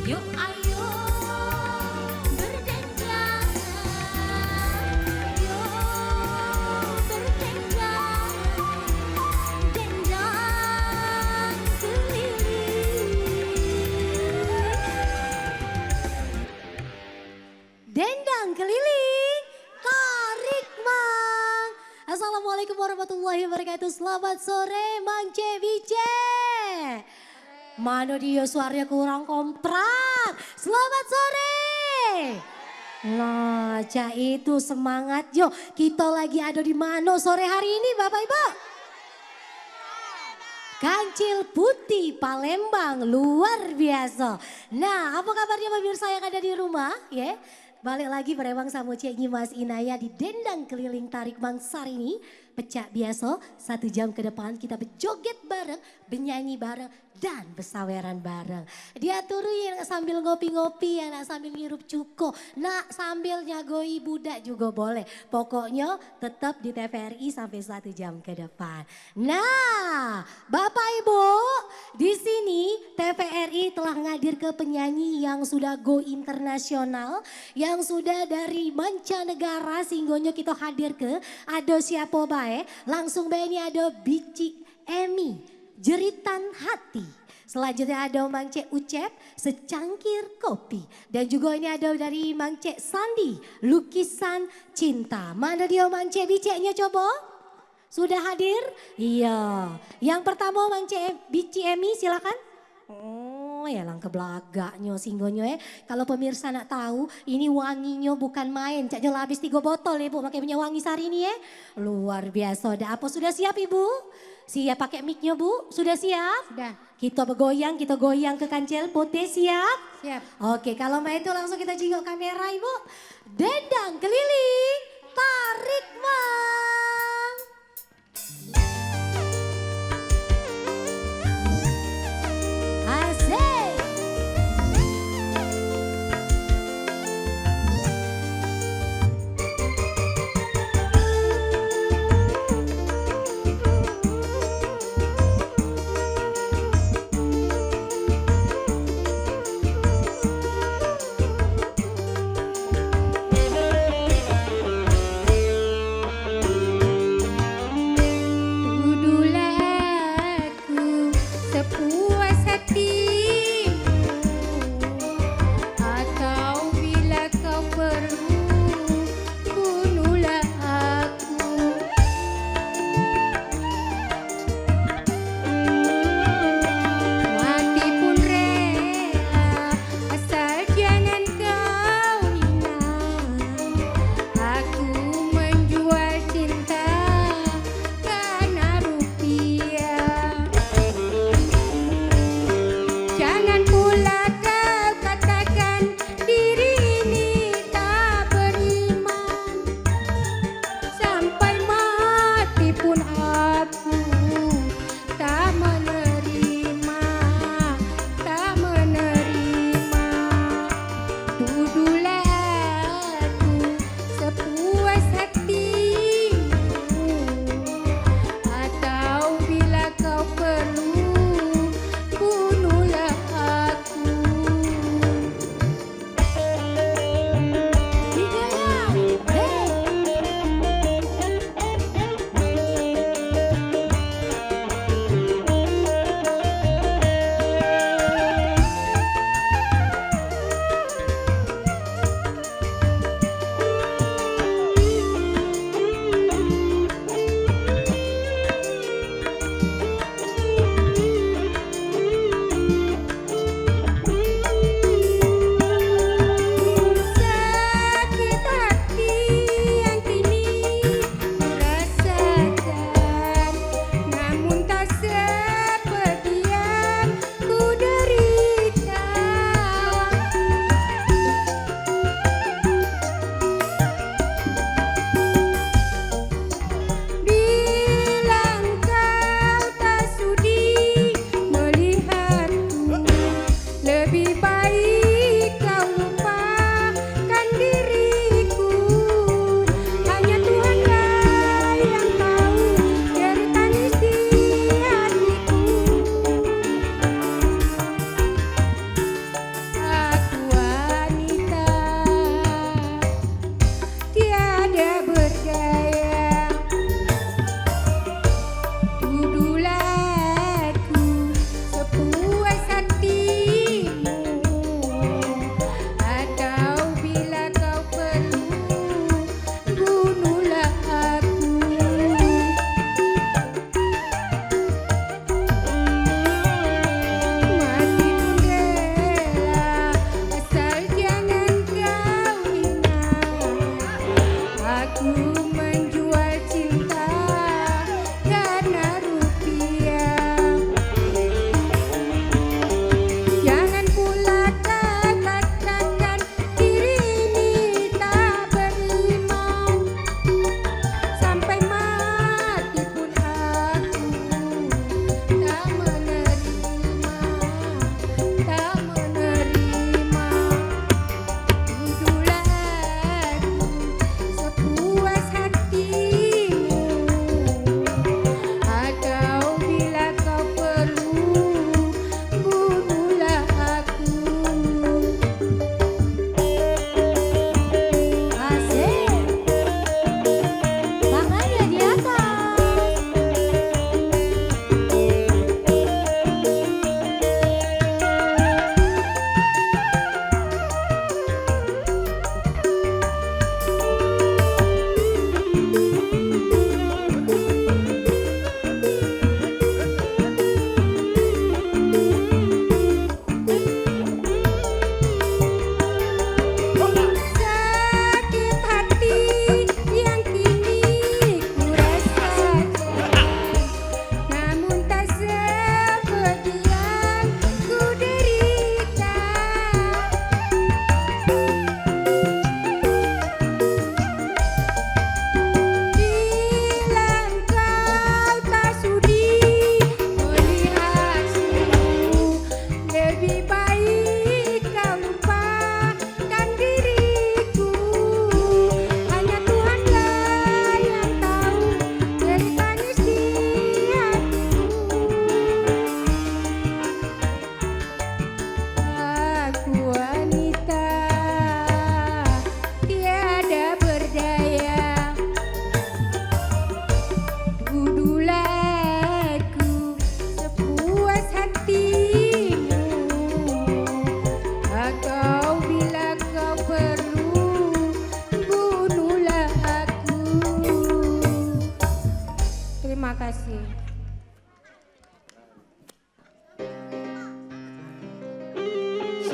Yuk ayo berdendang, yuk berdendang, dendang keliling. Dendang keliling, tarik mang. Assalamualaikum warahmatullahi wabarakatuh. Selamat sore Mang Ceviche. Mana dia suaranya kurang komprak. Selamat sore. Nah, Cak itu semangat yo. Kita lagi ada di mana sore hari ini Bapak Ibu? Kancil Putih Palembang, luar biasa. Nah, apa kabarnya pemirsa yang ada di rumah? Ya, balik lagi bersama sama Cik Nyimas Inaya di Dendang Keliling Tarik Mangsar ini. Pecah biasa, 1 jam ke depan kita berjoget bareng, bernyanyi bareng, dan bersaweran bareng. Diaturin sambil ngopi-ngopi, yang nak sambil ngirup cuko, nak sambil nyagoi budak juga boleh. Pokoknya tetap di TVRI sampai 1 jam ke depan. Nah, Bapak Ibu, di sini TVRI telah ngadir ke penyanyi yang sudah go internasional, yang sudah dari mancanegara, sehingga kita hadir ke ada siapa baik. Langsung baik ini ada Bici Emi, Jeritan Hati. Selanjutnya ada Mang Cek Ucep, Secangkir Kopi. Dan juga ini ada dari Mang Cek Sandi, Lukisan Cinta. Mana dia Mang Cek Biceknya coba? Sudah hadir? Iya. Yang pertama Mang Cek Bici Emi silakan. Oh ya langkah belagaknya singgonya ya. Kalau pemirsa nak tahu ini wanginya bukan main. Cak Jola habis 3 botol ya Bu pakai punya wangi sari ini ya. Luar biasa. Ada apa sudah siap Ibu? Siap pakai mic-nya Bu? Sudah siap? Sudah. Kita bergoyang, kita goyang ke kancil putih siap? Siap. Oke kalau main itu langsung kita jingok kamera Ibu. Dendang keliling, tarik mang. Asik.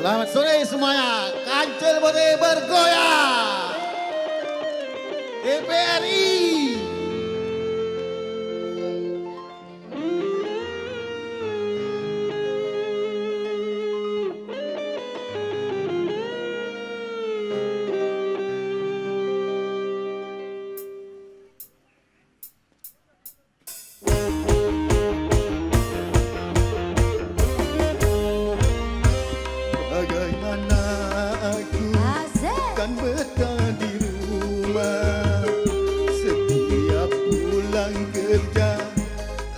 Selamat sore semuanya, kancil putih bergoyang. DPRI. Bagaimana aku kan betah di rumah, setiap pulang kerja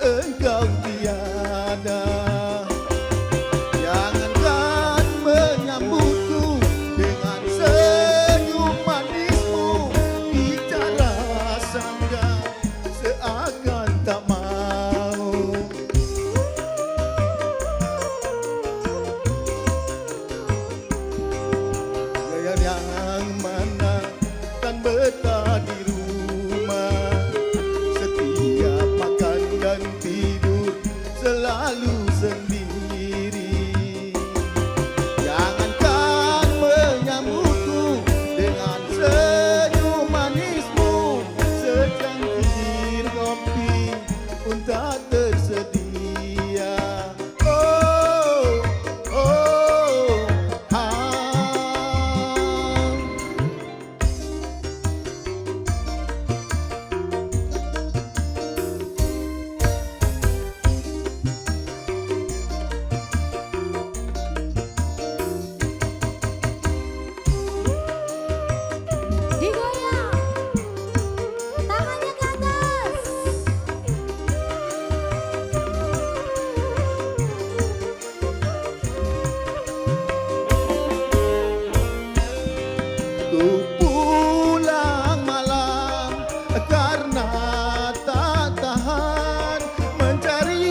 engkau tiada. Jangankan menyambutku dengan senyum manismu, bicara saja seakan tak mau. Yang mana kan betah di rumah, setiap makan dan tidur selalu sendiri. Jangankan menyambutku dengan senyum manismu, secangkir kopi pun tak tersedia. Digoyang, tangannya ke atas. Ku pulang malam karena tak tahan mencari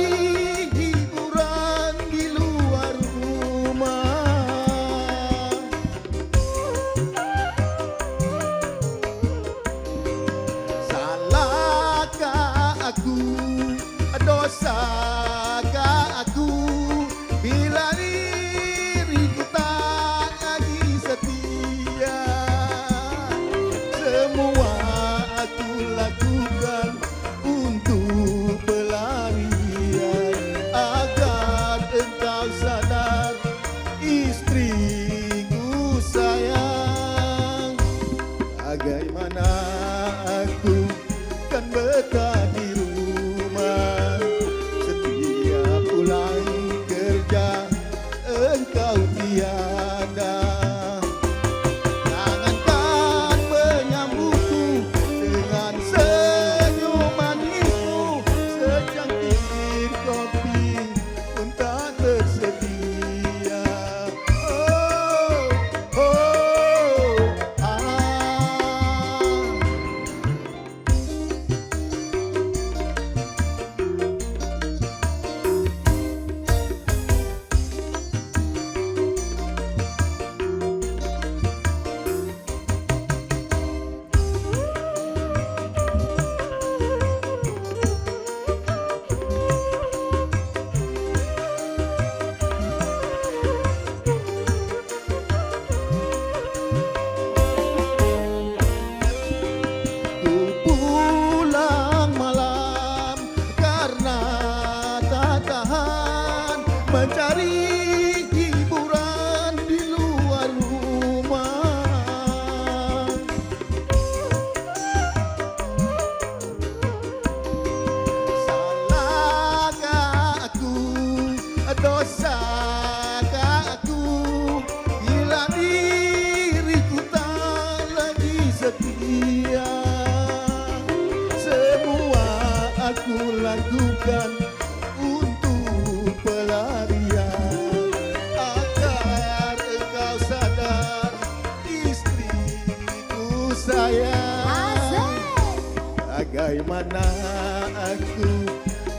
hiburan di luar rumah. Salahkah aku, dosakah aku bila diriku tak lagi setia? Semua aku lakukan untuk pelarian agar engkau sadar, istriku sayang. Bagaimana aku kan betah di rumah, setiap pulang kerja engkau tiada. Jangankan menyambutku dengan senyum manismu, secangkir kopi pun tak tersedia. Ku pulang malam karena tak tahan mencari hiburan di luar rumah. Salahkah aku, dosakah aku bila diriku tak lagi setia? Semua aku lakukan untuk pelarian agar engkau sadar, istriku sayang. Bagaimana aku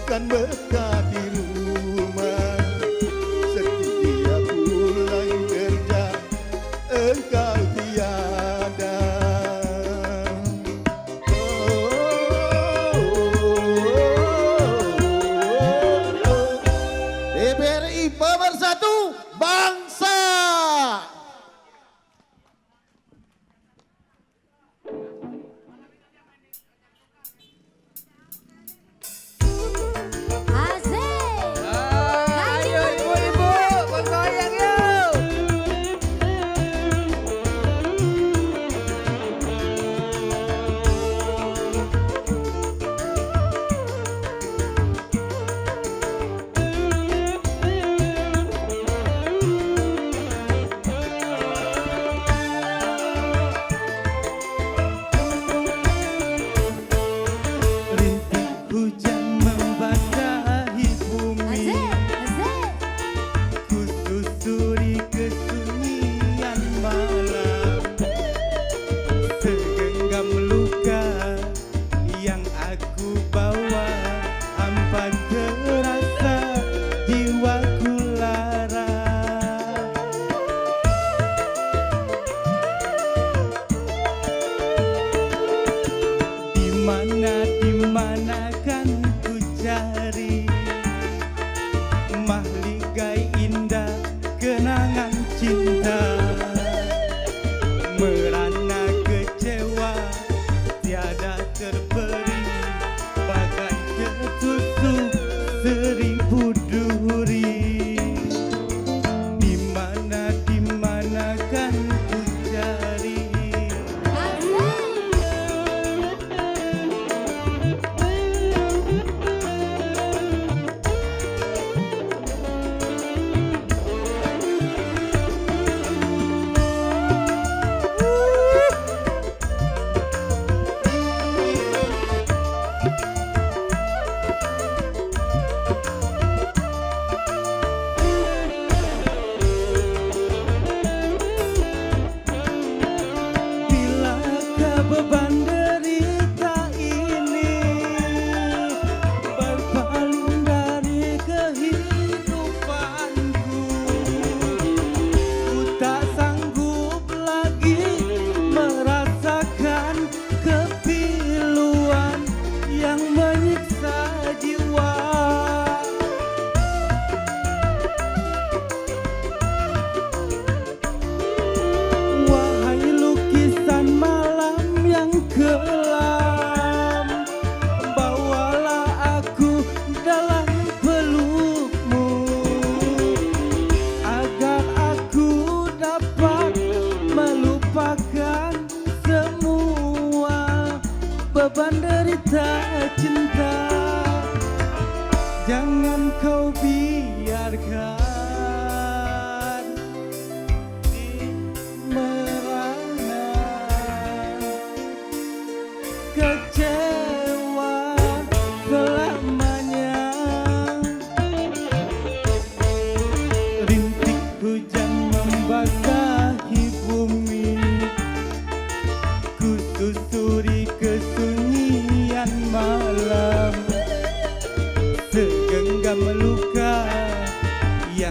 kan betah di rumah, setiap pulang kerja engkau tiada. DPRI pemersatu bangsa.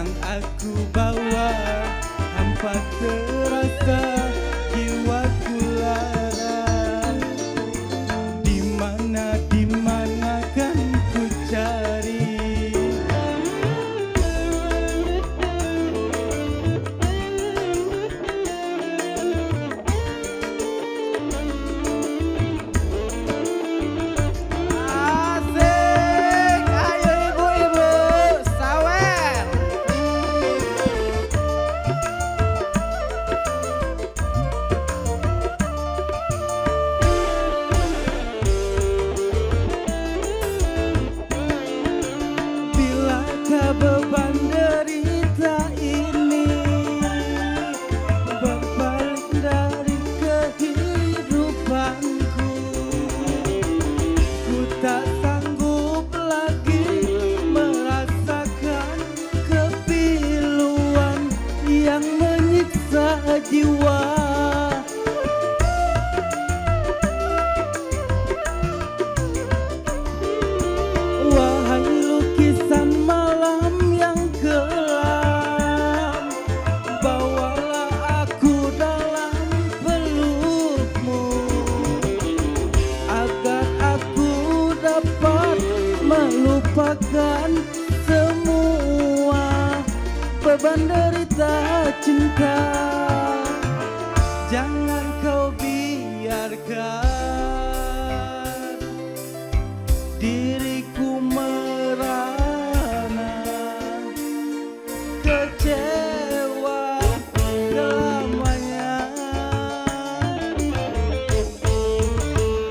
yang aku bawa, hampa terasa jiwaku lara. Di mana kan ku cari? Asik, ayo ibu-ibu, sawer. Bilakah beban derita ini berbalik dari kehidupanku? Ku tak sanggup lagi merasakan kepiluan yang menyiksa jiwa. Wahai lukisan malam yang kelam, bawalah aku dalam pelukmu, agar aku dapat melupakan semua beban derita cinta. Jangan kau biarkan diriku merana, kecewa selamanya.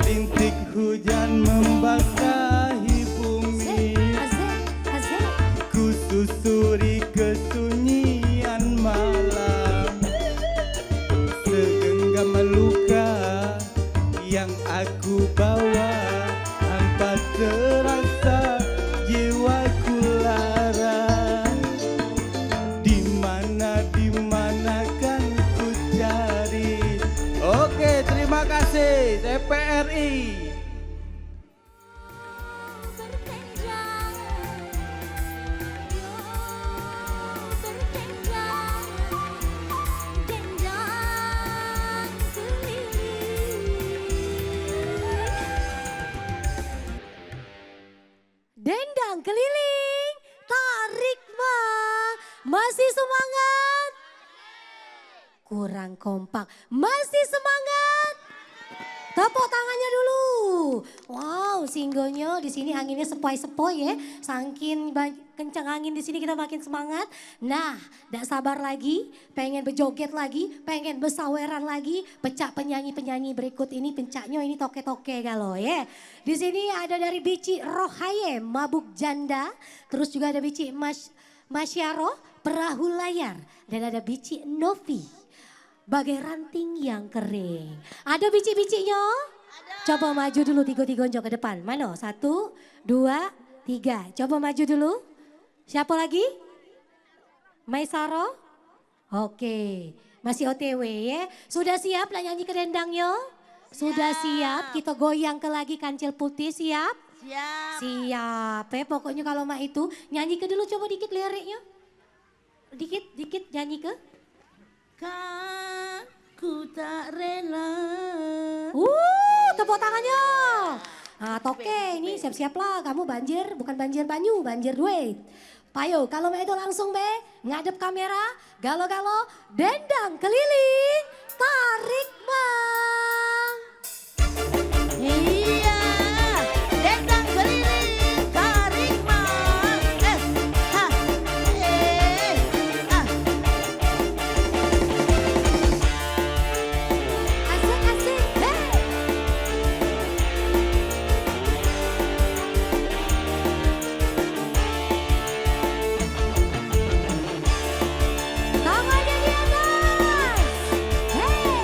Rintik hujan membasahi bumi, Asik. ku susuri kesunyian malam. Segenggam luka yang aku bawa, hampa terasa jiwaku lara. Di mana kan ku cari? Oke, terima kasih TPRI. Dendang keliling, tarik mah. Masih semangat? Kurang kompak. Masih semangat? Tepuk tangannya dulu. Wow, singgonya di sini anginnya sepoi-sepoi ya. Saking kencang angin di sini kita makin semangat. Nah, tidak sabar lagi, pengen berjoget lagi, pengen bersaweran lagi. Pecah penyanyi-penyanyi berikut ini pencaknya ini toke-toke kalau ya. Di sini ada dari Bici Rohaye, Mabuk Janda. Terus juga ada Bici Masyaro, Perahu Layar. Dan ada Bici Novi, Bagai Ranting yang Kering. Ada bici-bicinya? Coba maju dulu tiga-tiga ke depan. Mana? 1, 2, 3. Coba maju dulu. Siapa lagi? Maisaro? Oke. Masih OTW ya. Sudah siap lah nyanyi ke dendangnya? Sudah siap. Kita goyang ke lagi kancil putih. Siap? Siap. Pokoknya kalau mah itu nyanyi ke dulu coba dikit liriknya. Dikit nyanyi ke. Ku tak rela. Tepuk tangannya. Nah, toke ini siap-siap lah. Kamu banjir, bukan banjir banyu, banjir duit. Payo, kalau mau itu langsung be, ngadep kamera, galo-galo, dendang keliling, tarik bang. Iya, dendang keliling, tarik mang. Ha, ah. Asik-asik, hey. Tangannya di atas. Hey.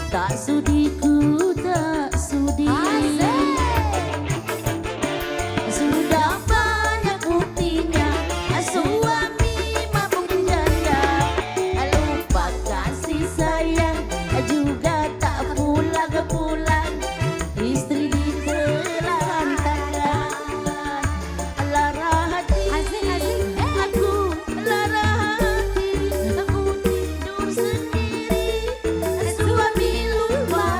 Tak sudi ku tak sudi. Sudah banyak buktinya suami mabuk janda, lupa kasih sayang juga tak pulang-pulang, istri ditelantarkan. Lara hati aku, lara hati aku tidur sendiri, suami lupa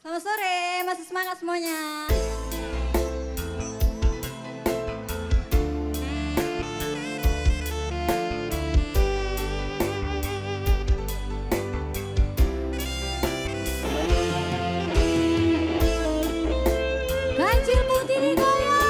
Selamat sore, masih semangat semuanya. Kancil putih digoyang.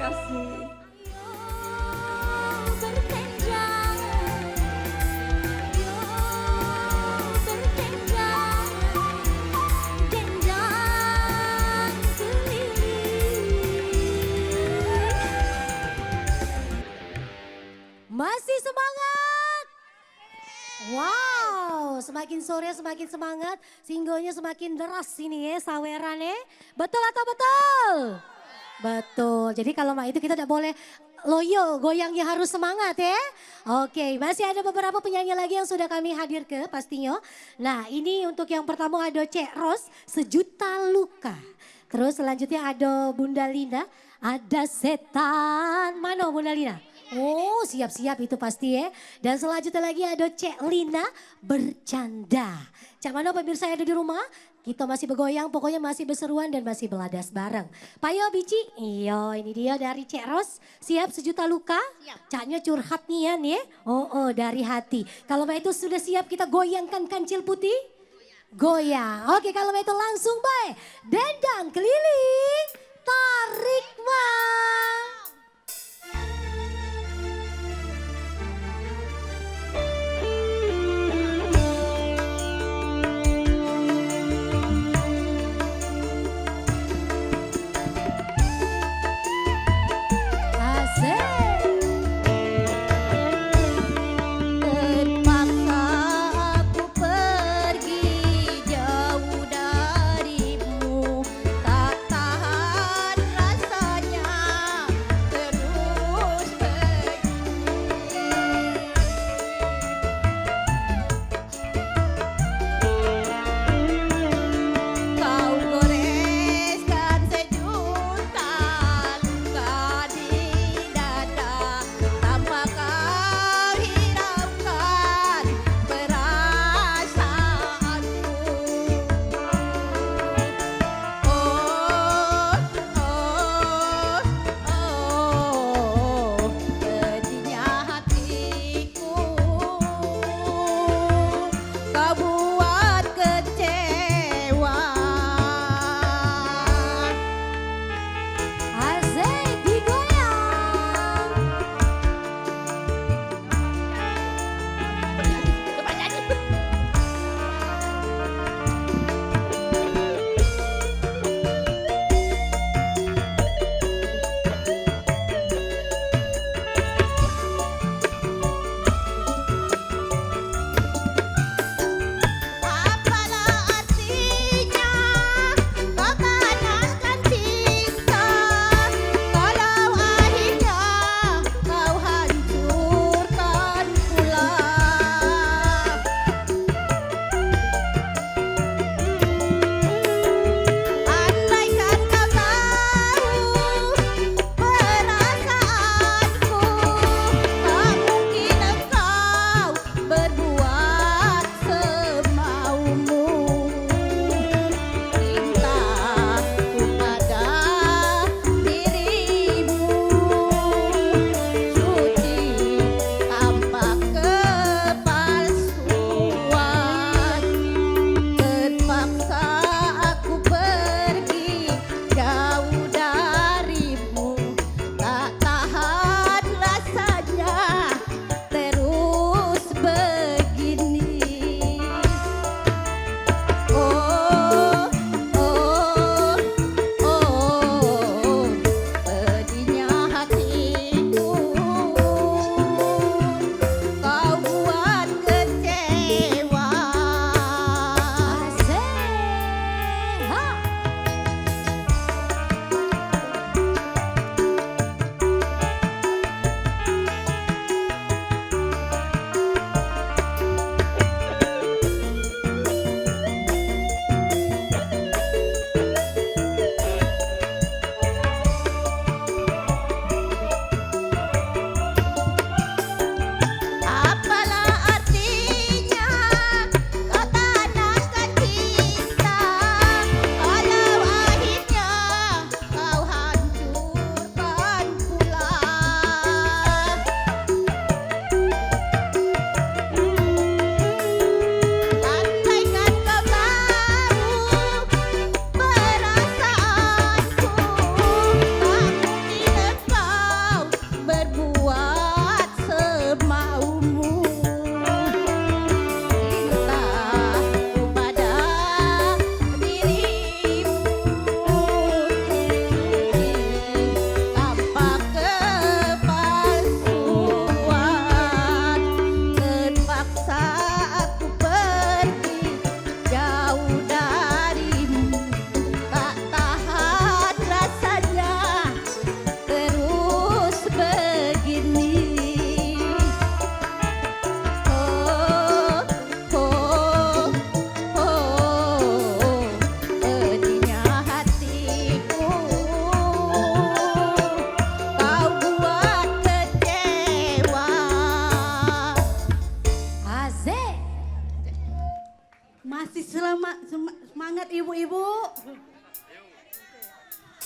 kasih. Bertenjang, bertenjang, jenjang keliling. Masih semangat? Wow, semakin sore semakin semangat, singlenya semakin deras ini ya, sawerannya. Betul atau betul? Betul, jadi kalau itu kita tidak boleh loyo, goyangnya harus semangat ya. Oke, masih ada beberapa penyanyi lagi yang sudah kami hadir ke pastinya. Nah ini untuk yang pertama ada Cek Ros, Sejuta Luka. Terus selanjutnya ada Bunda Lina, Ada Setan. Mana Bunda Lina? Oh siap-siap itu pasti ya. Dan selanjutnya lagi ada Cek Lina, Bercanda. Cak mana pemirsa yang ada di rumah? Kita masih bergoyang, pokoknya masih berseruan dan masih beladas bareng. Payo Bici, iyo ini dia dari Cek Ros. Siap Sejuta Luka? Caknya curhat nian ya. Oh dari hati. Kalau itu sudah siap kita goyangkan kancil putih? Goyang. Oke kalau itu langsung baik. Dendang keliling, tarik mang. Terpaksa aku pergi jauh darimu, tak tahan rasanya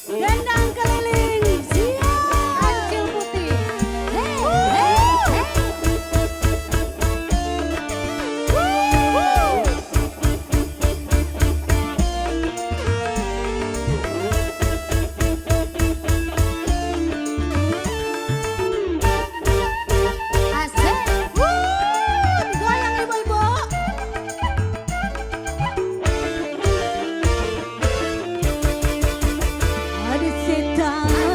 Dendang keliling siap. Kancil putih. Hey, hey, hey. Asik. Digoyang ibu-ibu. Ada setan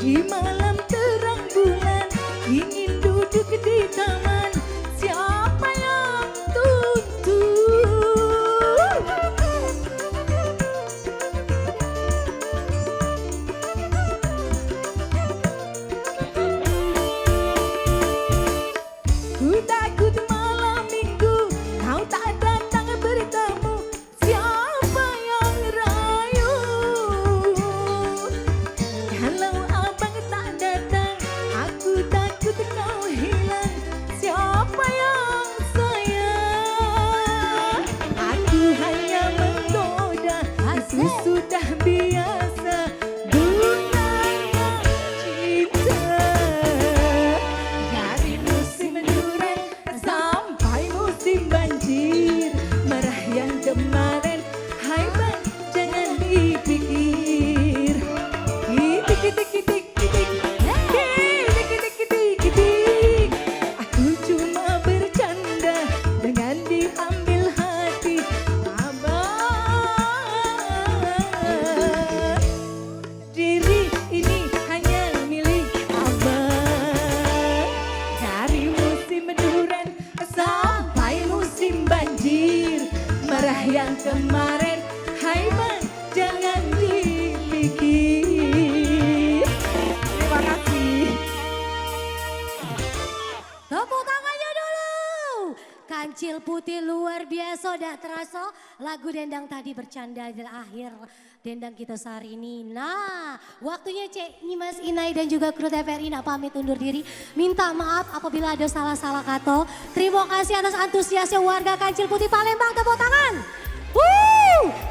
Di malam terang bulan ingin duduk di taman, siapa yang tuntun? Ku takut malam minggu kau tak datang bertemu, siapa yang rayu? Kalau abang tak datang, aku takut kau hilang, siapa yang sayang? Aku hanya menggoda, itu sudah biasa, bukannya cinta. Dari musim durian sampai musim banjir, marah yang kemarin, hai bang jangan dipikir. Aku cuma bercanda, dengan diambil hati abang. Diri ini hanya milik abang. Dari musim durian sampai musim banjir, marah yang kemarin, hai bang jangan dipikir. Terima kasih. Tepuk tangannya dulu. Kancil Putih luar biasa, udah terasa lagu dendang tadi bercanda adalah akhir dendang kita sehari ini. Nah, waktunya Cek Nyimas Inai dan juga kru TVRI nak pamit undur diri. Minta maaf apabila ada salah-salah kata. Terima kasih atas antusiasnya warga Kancil Putih Palembang, tepuk tangan.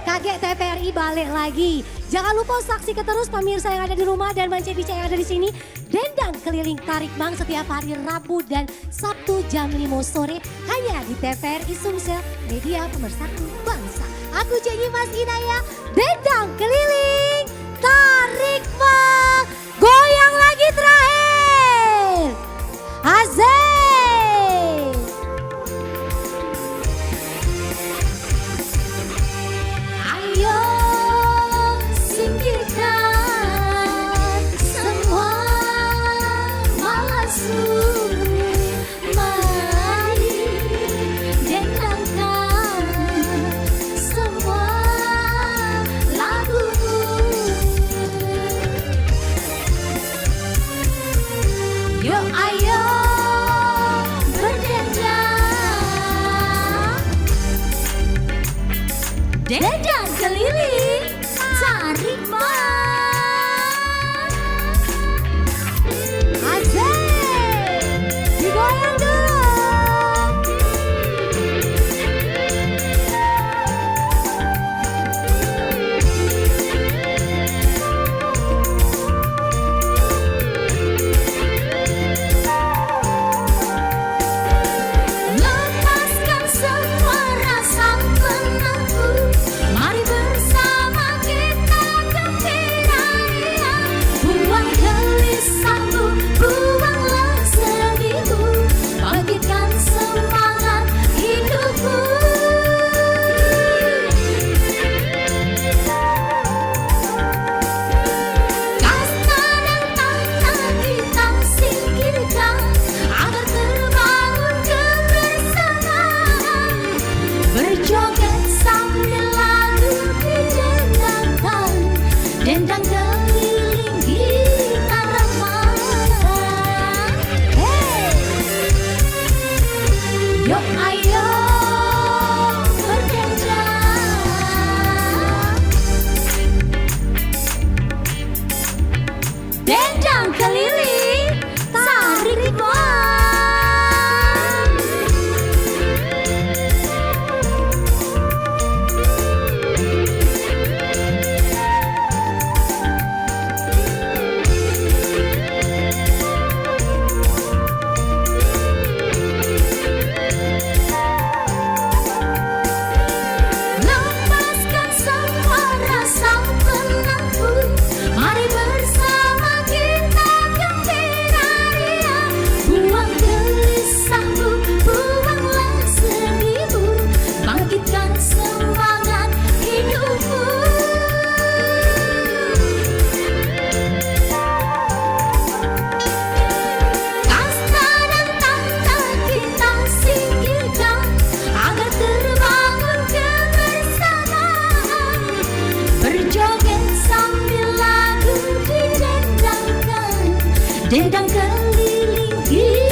Kakek TVRI balik lagi. Jangan lupa saksikan terus pemirsa yang ada di rumah dan Mance Bica yang ada di sini. Dendang Keliling Tarik Bang setiap hari Rabu dan Sabtu jam 5 sore hanya di TVRI Sumsel, media pemersatu bangsa. Aku Cek Nyimas Inaya, Dendang Keliling Tarik Bang. Goyang lagi terakhir. Asik. Ayo singkirkan semua palsu, mari dendangkan semua lagu. Yuk ayo berdendang, dendang keliling tarik bang. Asik, digoyang dulu. Lepaskan semua rasa penakut, mari bersama kita gembira ria. Buang gelisahmu, buanglah sedihmu, bangkitkan semangat hidupmu. Kasta dan tanah hitam singkirkan, agar terbangun kebersamaan. Berjoget sambil lagu didendangkan, dendang keliling gitar ramah. Hey, yuk ayo berdendang, dendang keliling tarik bang. Lepaskan semua rasa penakut, mari bersama kita gembira ria. Dendang keliling